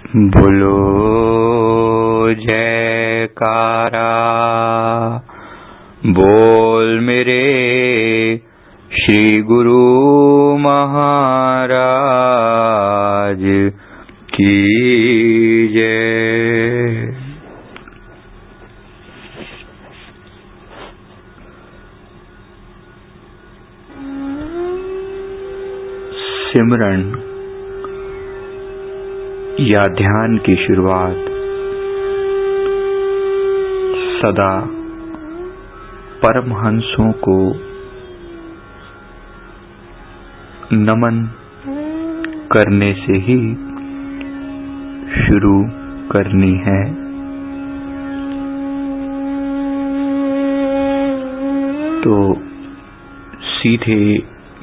बोलो जयकारा, बोल मेरे श्री गुरु महाराज की जय। सिमरन या ध्यान की शुरुआत सदा परमहंसों को नमन करने से ही शुरू करनी है। तो सीधे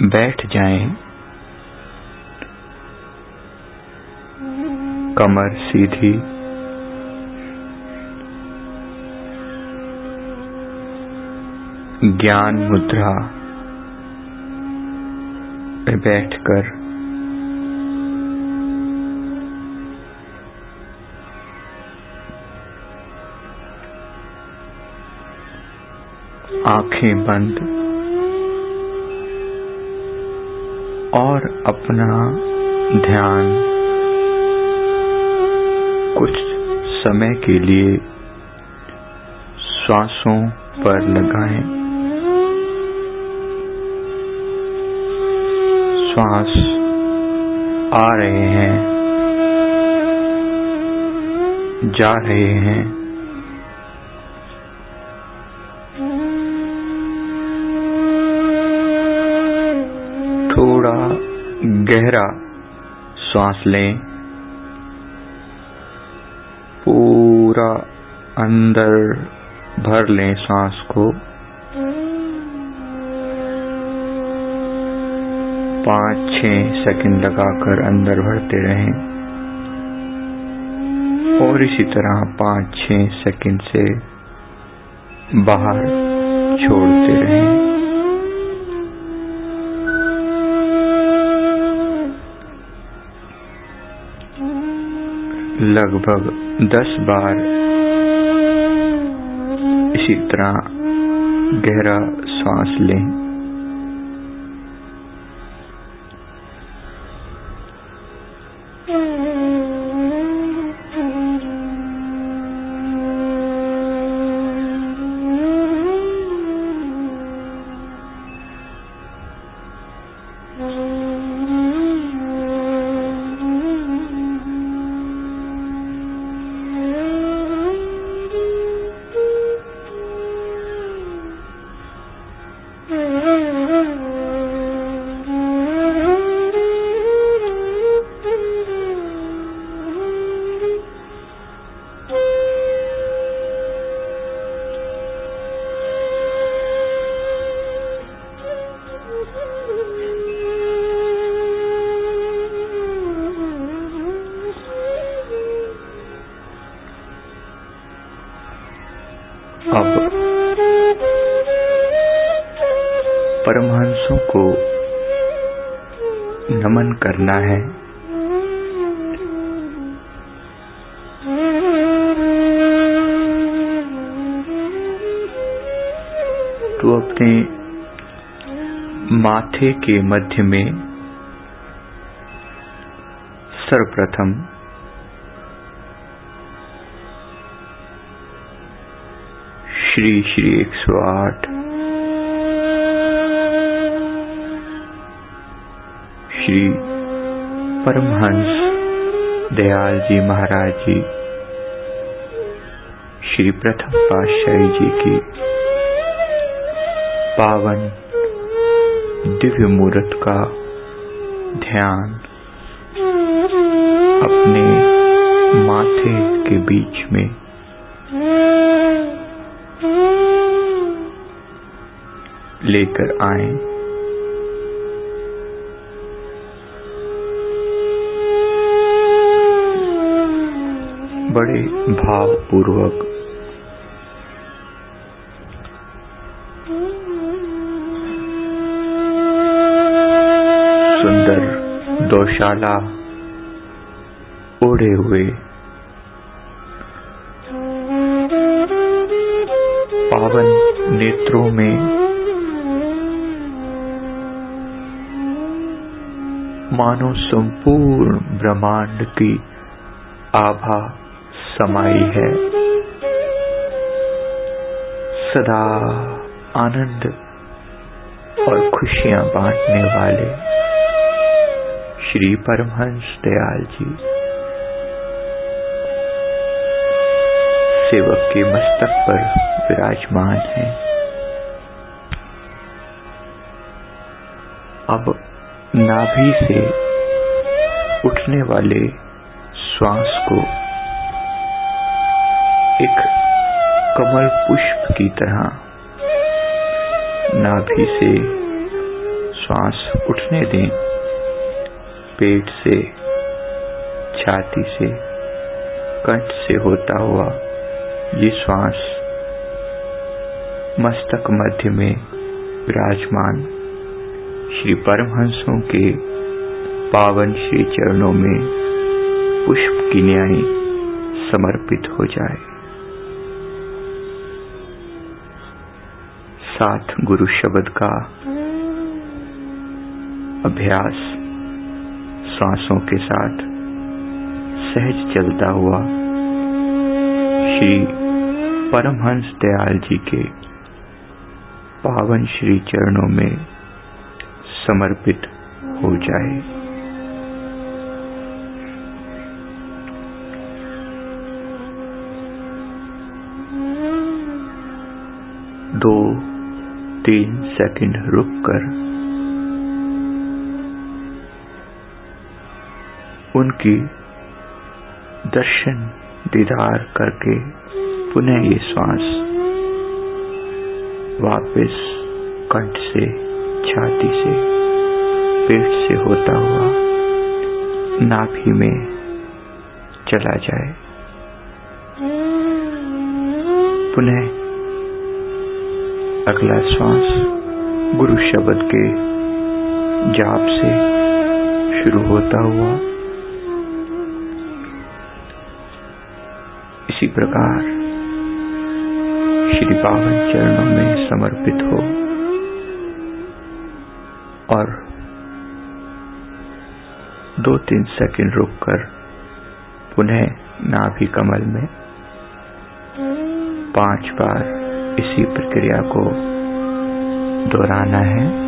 बैठ जाएं, कमर सीधी, ज्ञान मुद्रा में बैठकर आंखें बंद और अपना ध्यान कुछ समय के लिए श्वासों पर लगाएं। श्वास आ रहे हैं, जा रहे हैं। थोड़ा गहरा श्वास लें, पूरा अंदर भर लें सांस को। 5-6 सेकंड लगाकर अंदर भरते रहें और इसी तरह 5-6 सेकंड से बाहर छोड़ते रहें। लगभग 10 बार इसी तरह गहरा सांस लें। अब परमहंसों को नमन करना है। तो अपने माथे के मध्य में सर्वप्रथम श्री 108 श्री परमहंस दयाल जी महाराज जी, श्री प्रथम पातशाही जी की पावन दिव्य मूर्त का ध्यान अपने माथे के बीच में लेकर आएं। बड़े भावपूर्वक सुंदर गौशाला ओढ़े हुए पावन नेत्रों में मानो संपूर्ण ब्रह्मांड की आभा समाई है। सदा आनंद और खुशियां बांटने वाले श्री परमहंस दयाल जी सेवक के मस्तक पर विराजमान हैं। अब नाभि से उठने वाले श्वास को एक कमल पुष्प की तरह नाभि से श्वास उठने दें। पेट से, छाती से, कंठ से होता हुआ ये श्वास मस्तक मध्य में विराजमान श्री परमहंसों के पावन श्री चरणों में पुष्प की न्याय समर्पित हो जाए। साथ गुरु शब्द का अभ्यास सांसों के साथ सहज चलता हुआ श्री परमहंस दयाल जी के पावन श्री चरणों में समर्पित हो जाए। दो 3 सेकंड रुककर उनकी दर्शन दीदार करके पुनः ये श्वास वापस कंठ से, छाती से, पेट से होता हुआ नाभि में चला जाए। पुनः अगला श्वास गुरु शब्द के जाप से शुरू होता हुआ इसी प्रकार श्री पावन चरणों में समर्पित हो और 2-3 सेकंड रुककर पुनः नाभि कमल में 5 बार इसी प्रक्रिया को दोहराना है।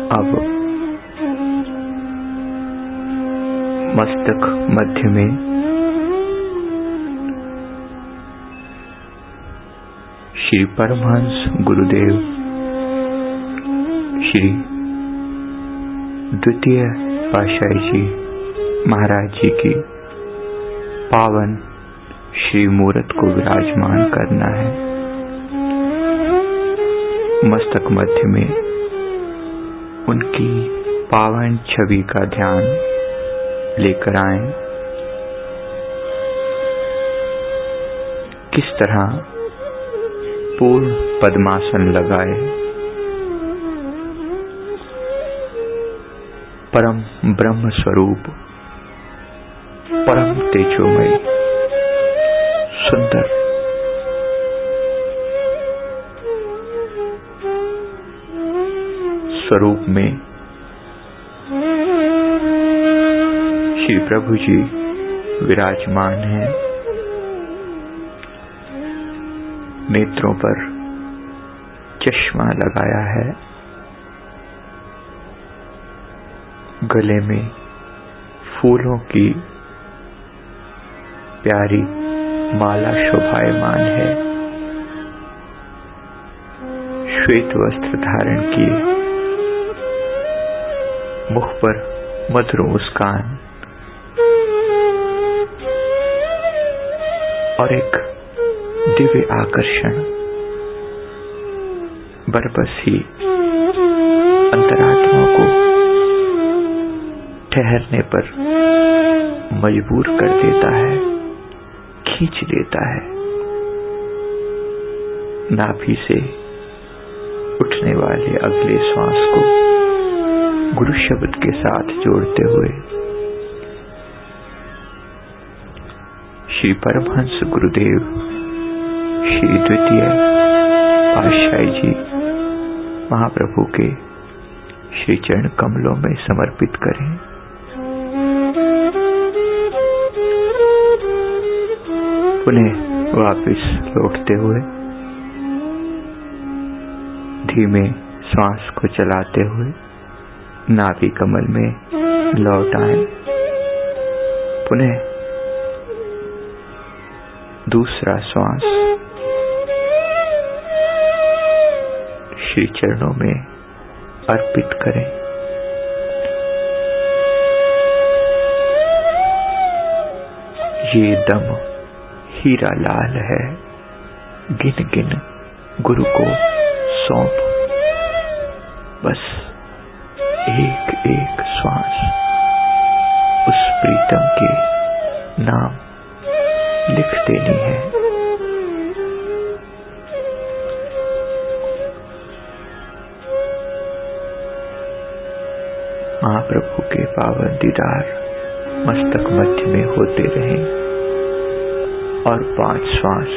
अब मस्तक मध्य में श्री परमहंस गुरुदेव श्री द्वितीय पातशाही जी महाराज जी की पावन श्री मूर्त को विराजमान करना है। मस्तक मध्य में उनकी पावन छवि का ध्यान लेकर आएं। किस तरह पूर्ण पद्मासन लगाए परम ब्रह्म स्वरूप, परम तेजोमय सुंदर स्वरूप में श्री प्रभु जी विराजमान हैं। नेत्रों पर चश्मा लगाया है, गले में फूलों की प्यारी माला शोभायमान है। श्वेत वस्त्र धारण किए, मुख पर मधुर मुस्कान और एक दिव्य आकर्षण बरबस ही अंतरात्मा को ठहरने पर मजबूर कर देता है, खींच देता है। नाभि से उठने वाले अगले श्वास को गुरु शब्द के साथ जोड़ते हुए श्री परमहंस गुरुदेव श्री द्वितीय पातशाही जी महाप्रभु के श्री चरण कमलों में समर्पित करें। पुनः वापस लौटते हुए धीमे श्वास को चलाते हुए नाभि कमल में लौट आए। पुनः दूसरा श्वास श्री चरणों में अर्पित करें। ये दम हीरा लाल है, गिन गिन गुरु को सौंप। बस एक एक श्वास उस प्रीतम के नाम लिख देनी है। महाप्रभु के पावन दीदार मस्तक मध्य में होते रहें और 5 श्वास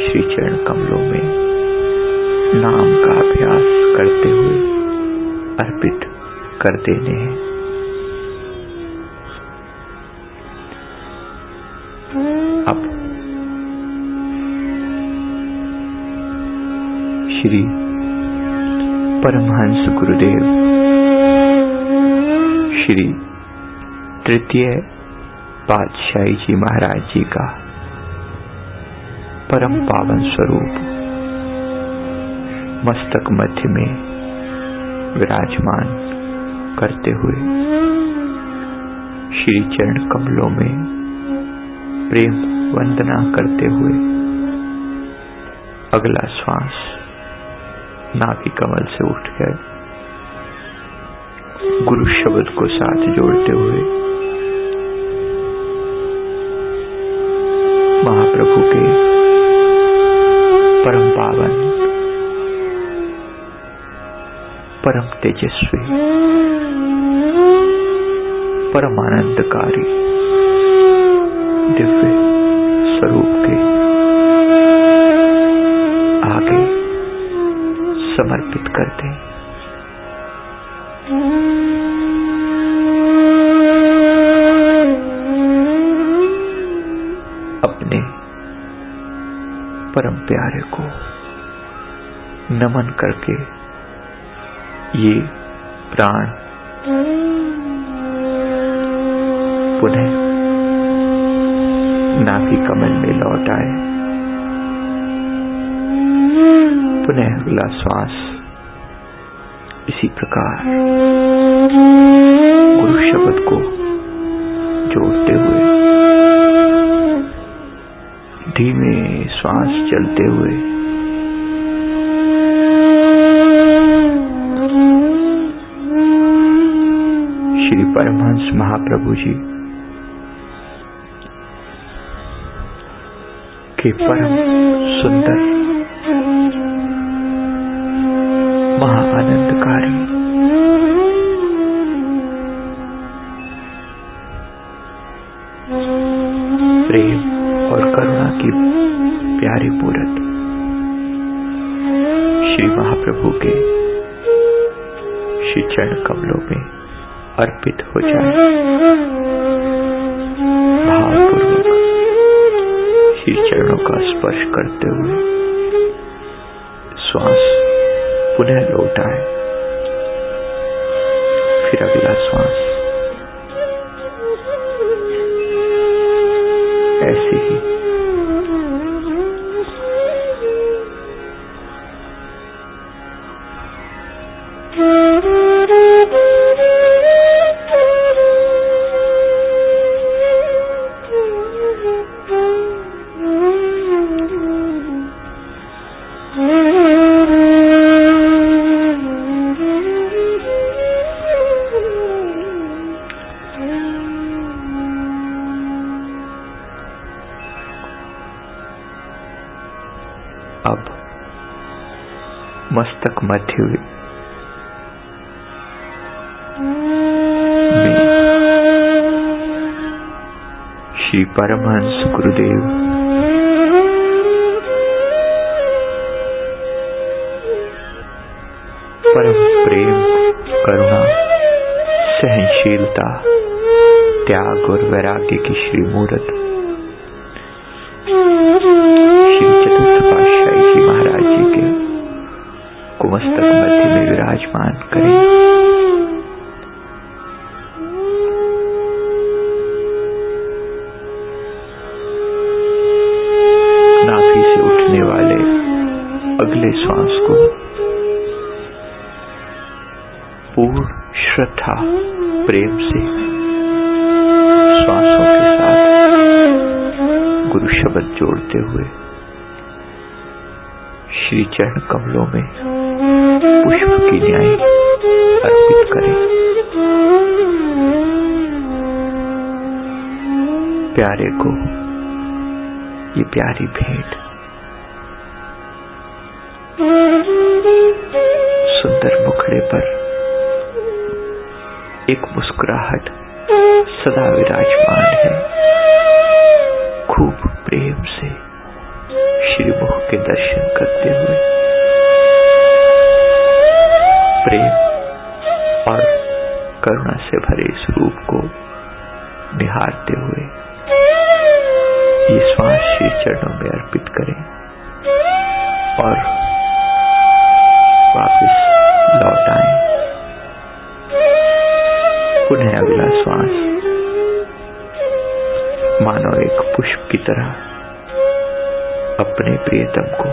श्री चरण कमलों में नाम का अभ्यास करते हुए अर्पित कर देने हैं। अब श्री परमहंस गुरुदेव श्री तृतीय पातशाही जी महाराज जी का परम पावन स्वरूप मस्तक मध्य में विराजमान करते हुए श्री चरण कमलों में प्रेम वंदना करते हुए अगला श्वास नाभि कमल से उठकर गुरु शब्द को साथ जोड़ते हुए महाप्रभु के परम पावन परम तेजस्वी परम आनंदकारी दिव्य स्वरूप के आगे समर्पित कर दें। अपने परम प्यारे को नमन करके ये प्राण पुनः नाभि कमल में लौट आए। पुनः अगला श्वास इसी प्रकार गुरु शब्द को जोड़ते हुए धीमे श्वास चलते हुए श्री परमहंस महाप्रभु जी के परम सुंदर महाआनंदकारी प्रेम और करुणा की प्यारी मूर्त श्री महाप्रभु के श्री चरण कमलों में अर्पित हो जाए। भावपूर्वक श्री चरणों का स्पर्श करते हुए श्वास पुनः लौट आए। फिर अगला श्वास ऐसे ही मस्तक मध्य में श्री परमहंस गुरुदेव परम प्रेम, करुणा, सहनशीलता, त्याग और वैराग्य की श्री मूर्त श्री चतुर्थ पातशाही जी महाराज जी के कुमस्तक मध्य में विराजमान करें। नाभि से उठने वाले अगले श्वास को पूर्ण श्रद्धा प्रेम से श्वासों के साथ गुरु शब्द जोड़ते हुए श्री चरण कमलों में पुष्प की न्याय अर्पित करें। प्यारे को ये प्यारी भेंट सुंदर मुखड़े पर एक मुस्कुराहट सदा विराजमान है। खूब प्रेम से श्री मुख के दर्शन करते हुए प्रेम और करुणा से भरे इस रूप को निहारते हुए ये श्वास श्री चरणों में अर्पित करें और वापस लौट आएं। पुनः अगला श्वास मानो एक पुष्प की तरह अपने प्रियतम को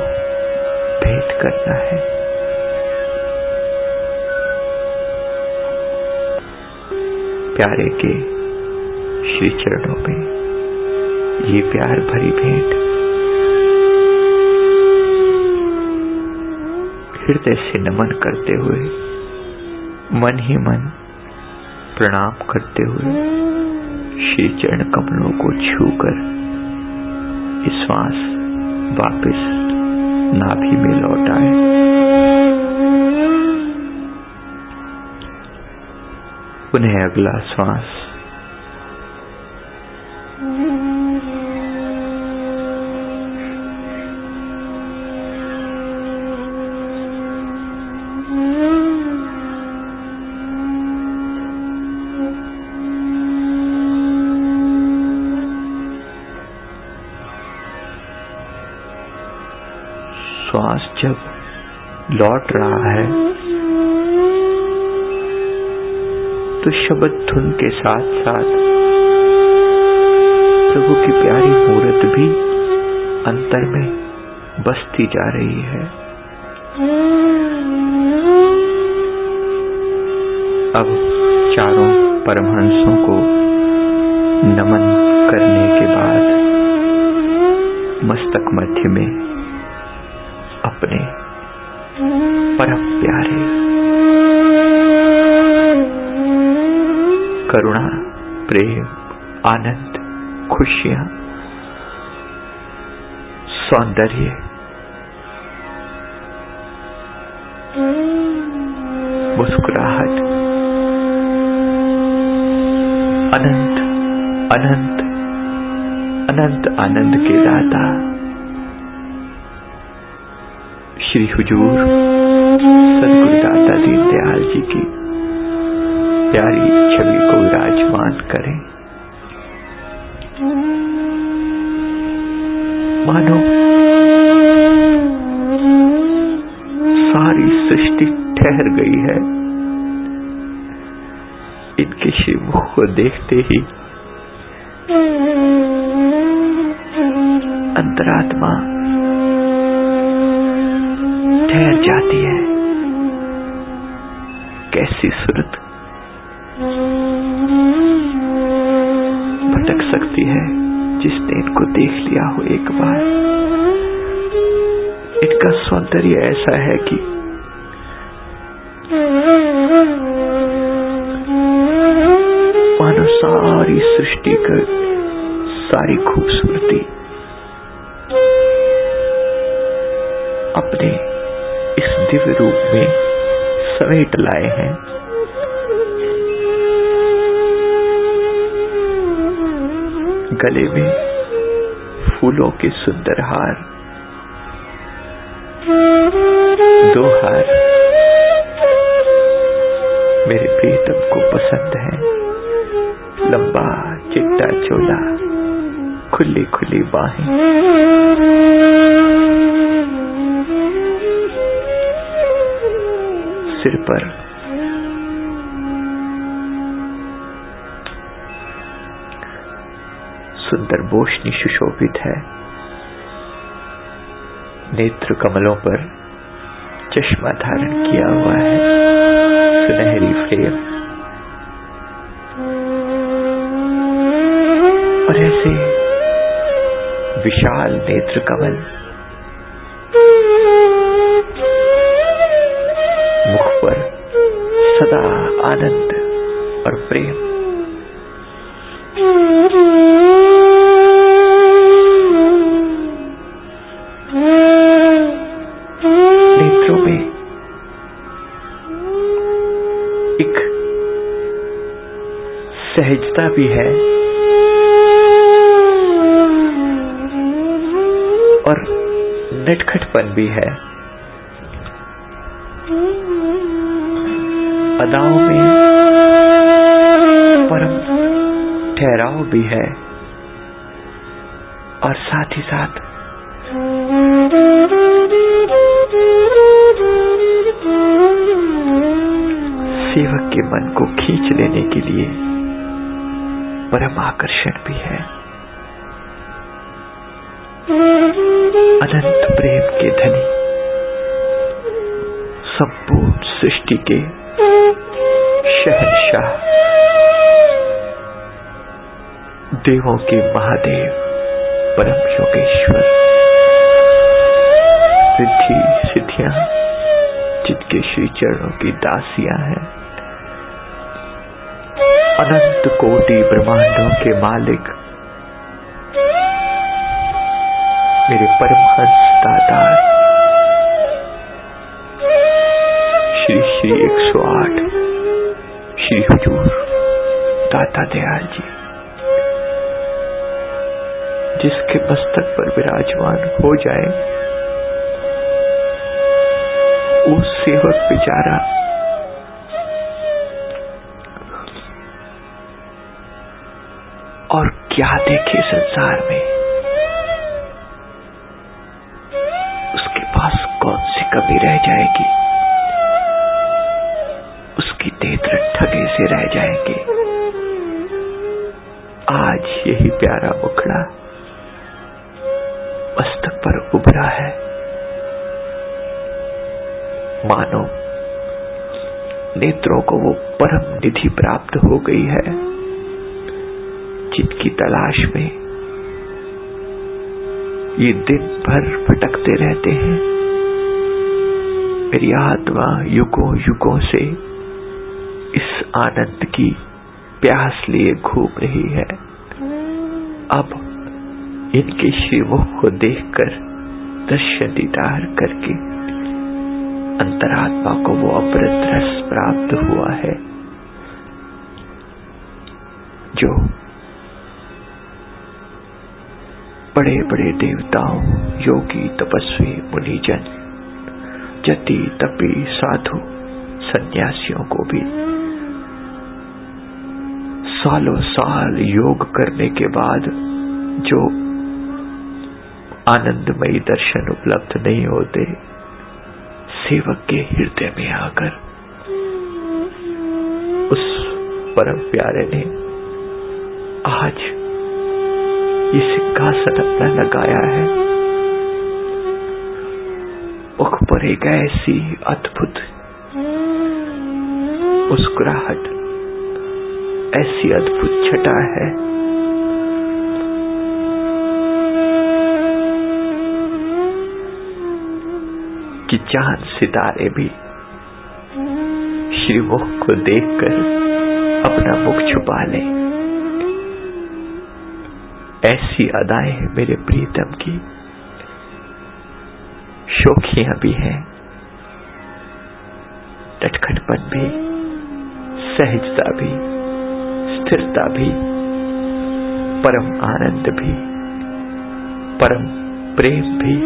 भेंट करना है। प्यारे के श्री चरणों में ये प्यार भरी भेंट हृदय से नमन करते हुए मन ही मन प्रणाम करते हुए श्री चरण कमलों को छूकर श्वास वापस नाभि में लौट आए। पुनः अगला श्वास श्वास जब लौट रहा है तो शब्द धुन के साथ साथ प्रभु की प्यारी मूर्त भी अंतर में बसती जा रही है। अब चारों परमहंसों को नमन करने के बाद मस्तक मध्य में अपने परम प्यारे करुणा, प्रेम, आनंद, खुशियां, सौंदर्य, मुस्कुराहट, अनंत अनंत अनंत आनंद के दाता श्री हुजूर सद्गुरु दाता दीनदयाल जी की प्यारी छवि को विराजमान करें। मानो सारी सृष्टि ठहर गई है इनके श्री मुख को देखते ही। अंतरात्मा ठहर जाती है। कैसी सूरत भटक सकती है जिसने इनको देख लिया हो एक बार। इनका सौंदर्य ऐसा है कि मानो सारी सृष्टि का सारी खूबसूरती अपने इस दिव्य रूप में समेट लाए हैं। गले में फूलों के सुंदर हार, 2 हार मेरे प्रीतम को पसंद है। लंबा चिट्टा चोला, खुली खुली बाहें, सिर पर सुंदर बोशनी सुशोभित है। नेत्र कमलों पर चश्मा धारण किया हुआ है, सुनहरी फ्रेम, और ऐसे विशाल नेत्र कमल मुख पर सदा आनंद और प्रेम। नेत्रों में एक सहजता भी है और नटखटपन भी है। अदाओं में परम ठहराव भी है और साथ ही साथ सेवक के मन को खींच लेने के लिए परम आकर्षण भी है। अनंत प्रेम के धनी, संपूर्ण सृष्टि के शहंशाह, देवों के महादेव, परम योगेश्वर, रिद्धि सिद्धियां जिनके श्री चरणों की दासियां हैं, अनंत कोटि ब्रह्मांडों के मालिक, मेरे परमहंस दातार श्री श्री 108 श्री हुजूर दाता दयाल जी, जिसके मस्तक पर विराजमान हो जाए वो सेवक बेचारा और क्या देखे संसार में। उसके पास कौन सी कमी रह जाएगी, उसकी नेत्र ठगे से रह जाएंगे। आज यही प्यारा मुखड़ा मस्तक पर उभरा है, मानो नेत्रों को वो परम निधि प्राप्त हो गई है जिनकी तलाश में ये दिन भर भटकते रहते हैं। मेरी आत्मा युगों युगों से इस आनंद की प्यास लिए घूम रही है। अब इनके श्रीमुख को देखकर दर्शन दीदार करके अंतरात्मा को वो अमृत रस प्राप्त हुआ है जो बड़े बड़े देवताओं, योगी, तपस्वी, मुनिजन, जति, तपी, साधु, सन्यासियों को भी सालों साल योग करने के बाद जो आनंदमयी दर्शन उपलब्ध नहीं होते, सेवक के हृदय में आकर उस परम प्यारे ने आज ये सिंहासन अपना लगाया है। मुख पर एक ऐसी अद्भुत मुस्कुराहट, ऐसी अद्भुत छटा है कि चांद सितारे भी श्रीमुख को देखकर अपना मुख छुपा ले। ऐसी अदाएं मेरे प्रीतम की शौखियां भी हैं, नटखटपन भी, सहजता भी, स्थिरता भी, परम आनंद भी, परम प्रेम भी।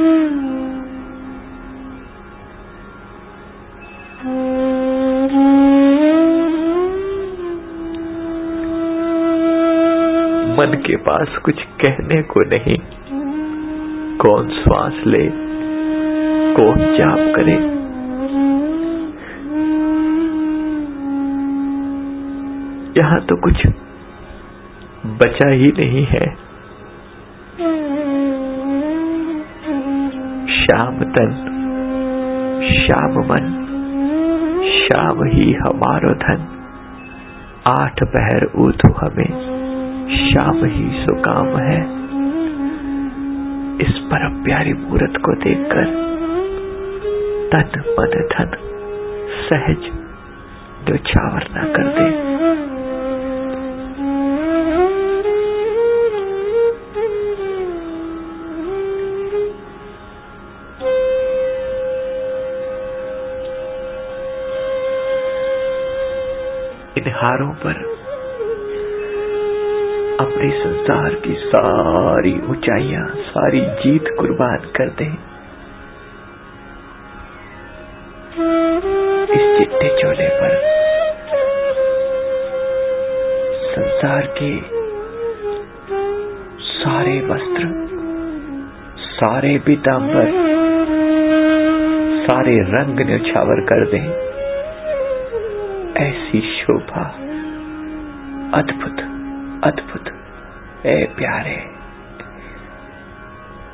मन के पास कुछ कहने को नहीं, कौन श्वास ले, कौन जाप करे। यहां तो कुछ बचा ही नहीं है। श्याम तन, श्याम मन, श्याम ही हमारो धन। 8 पहर ऊधु हमें, श्याम ही सुकाम है। इस परम प्यारी मूरत को देखकर तन मन धन सहज न्योछावर न कर दे। इन हारों पर अपने संसार की सारी ऊंचाइयां, सारी जीत कुर्बान कर दें। इस चिट्टे चोले पर संसार के सारे वस्त्र, सारे पीतांबर, सारे रंग न्योछावर कर दें। ऐसी शोभा अद्भुत अद्भुत ए प्यारे,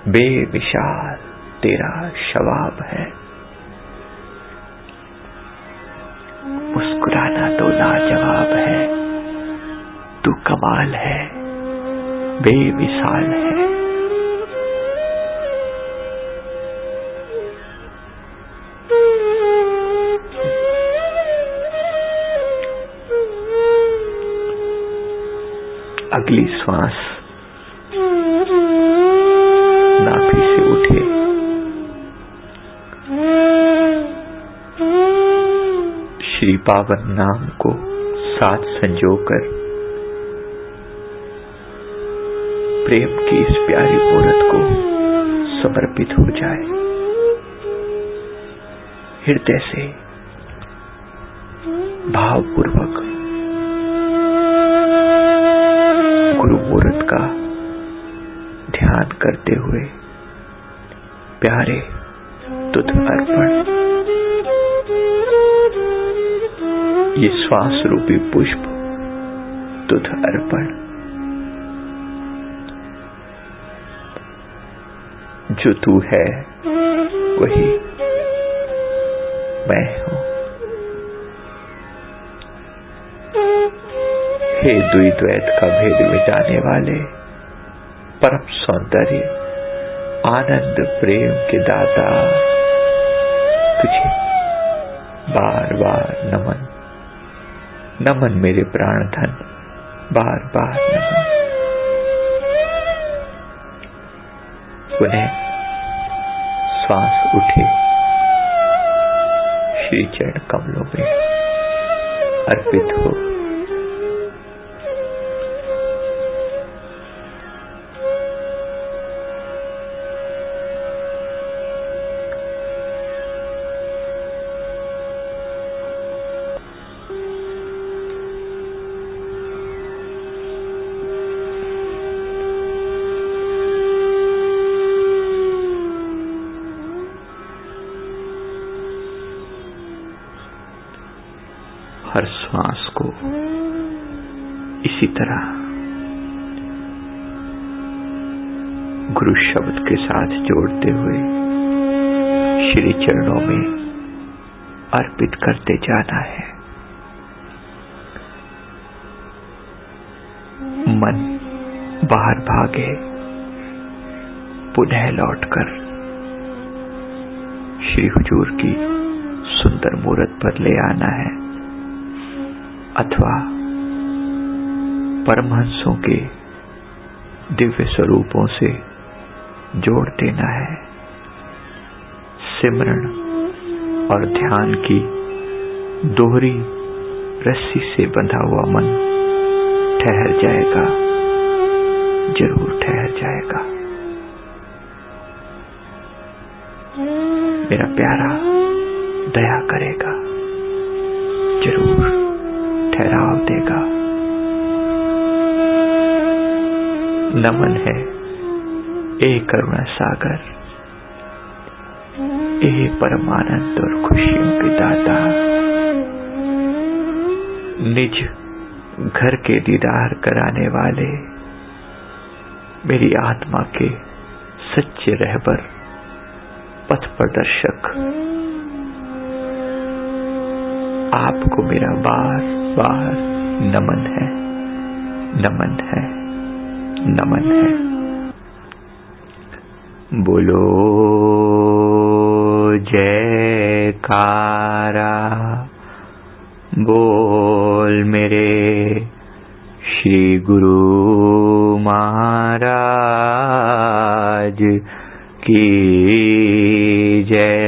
बेमिसाल तेरा शवाब है। मुस्कुराना तो लाजवाब है, तू कमाल है, बेमिसाल है। अगली श्वास नाभि से उठे, श्री पावन नाम को साथ संजोकर प्रेम की इस प्यारी मूरत को समर्पित हो जाए। हृदय से भावपूर्वक गुरु मूरत का ध्यान करते हुए, प्यारे तुझ अर्पण, ये श्वास रूपी पुष्प तुझ अर्पण। जो तू है वही मैं हूं। हे द्वैत का भेद मिटाने वाले, परम सौंदर्य, आनंद प्रेम के दाता, तुझे बार बार नमन, नमन मेरे प्राण धन, बार बार नमन। पुनः श्वास उठे, श्री चरण कमलों में अर्पित हो। हर श्वास को इसी तरह गुरु शब्द के साथ जोड़ते हुए श्री चरणों में अर्पित करते जाना है। मन बाहर भागे, पुनः लौटकर श्री हुजूर की सुंदर मूरत पर ले आना है, अथवा परमहंसों के दिव्य स्वरूपों से जोड़ देना है। सिमरन और ध्यान की दोहरी रस्सी से बंधा हुआ मन ठहर जाएगा, जरूर ठहर जाएगा। मेरा प्यारा दया करेगा, जरूर ठहराव देगा। नमन है ए करुणा सागर, ए परमानंद और खुशियों के दाता। निज घर के दीदार कराने वाले, मेरी आत्मा के सच्चे रहबर, पथ प्रदर्शक, आपको मेरा बार बार नमन है, नमन है, नमन है। बोलो जयकारा, बोल मेरे श्री गुरु महाराज की जय।